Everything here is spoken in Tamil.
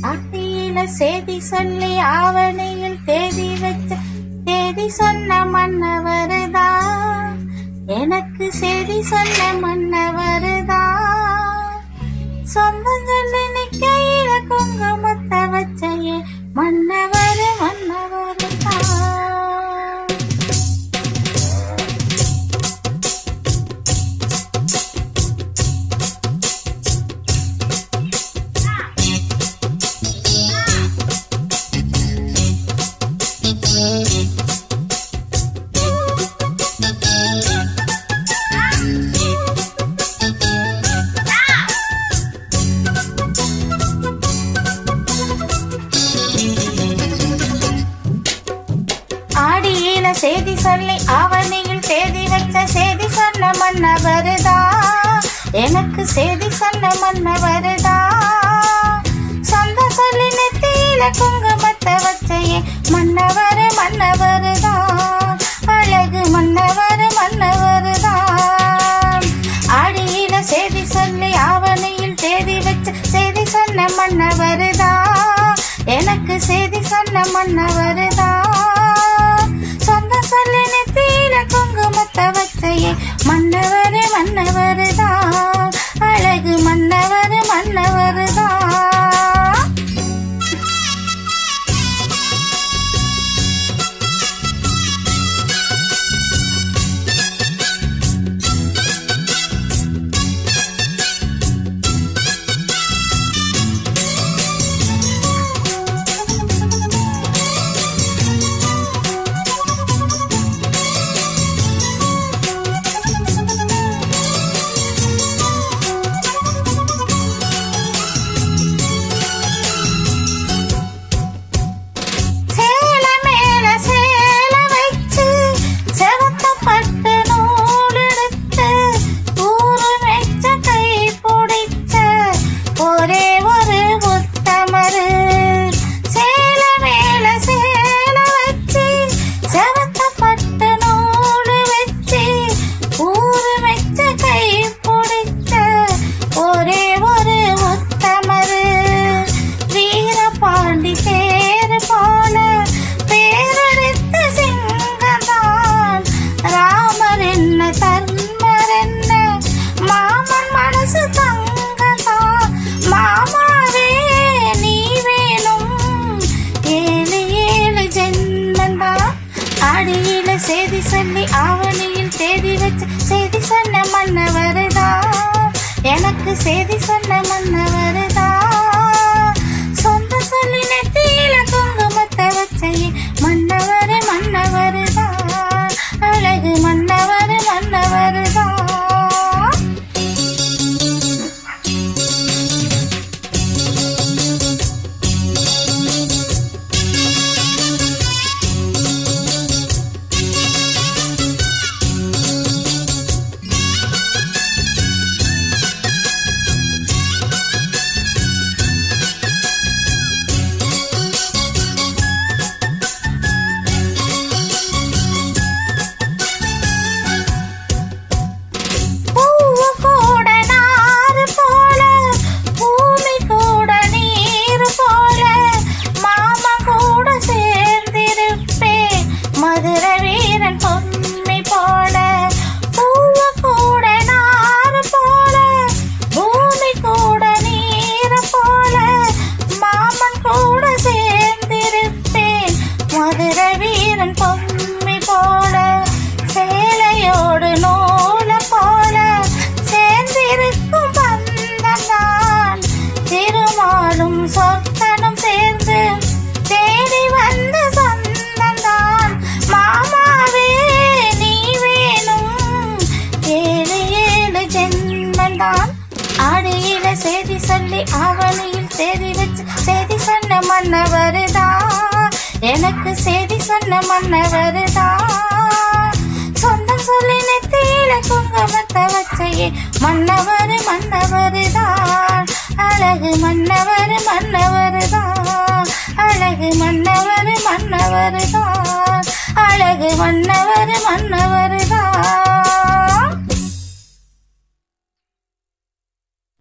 அட்டியில செய்தி சொல்லி ஆவணையில் தேதி வச்ச தேதி சொன்ன மன்னவருதா, எனக்கு செய்தி சொன்ன மன்னவருதா. சொந்தங்கள் நிக்கையில குங்குமத்தை வச்சையே மன்னவர் மன்னவருதா. ஆடியில செய்தி சொல்லி ஆவணியில் தேதி வச்ச செய்தி சொன்ன மன்னவருதா, எனக்கு செய்தி சொன்ன மன்னவருதா. சொந்த சொல்லி நெத்தியில குங்குமத்தை வச்சையே மன்னவர் மன்னவருதா, அழகு மன்னவர் மன்னவருதா. ஆடியில செய்தி சொல்லி ஆவணியில் தேதி வச்ச செய்தி சொன்ன மன்னவருதா, எனக்கு செய்தி சொன்ன மன்னவருதா. சொந்த சொல்லி நெத்தியில குங்குமத்தை வச்சையே மன்னவர் மன்னவருதா, அழகு மன்னவர் மன்னவருதா. ஆடியில செய்தி சொல்லி ஆவணியில் தேதி வச்ச செய்தி சொன்ன மன்னவருதா, எனக்கு செய்தி சொன்ன மன்னவருதா. சொந்த சொல்லி நெத்தியில குங்குமத்தை வச்சையே மன்னவர் மன்னவருதா, அழகு மன்னவர் மன்னவருதா. சொத்தனும் சேர்ந்து தேடி வந்த சொந்தந்தான் மாமாவே நீ வேணும், ஏழு ஏழு ஜென்மந்தான். ஆடியில செய்தி சொல்லி ஆவணியில் தேதி வச்சு செய்தி சொன்ன மன்னவருதா, எனக்கு செய்தி சொன்ன மன்னவருதா. சொந்தம் சொல்லி நெத்தியில குங்குமத்தை வச்சையே மன்னவர் மன்னவருதா, அழகு மன்னவர் மன்னவருதா, அழகு மன்னவர் மன்னவருதா, அழகு மன்னவர் மன்னவருதா.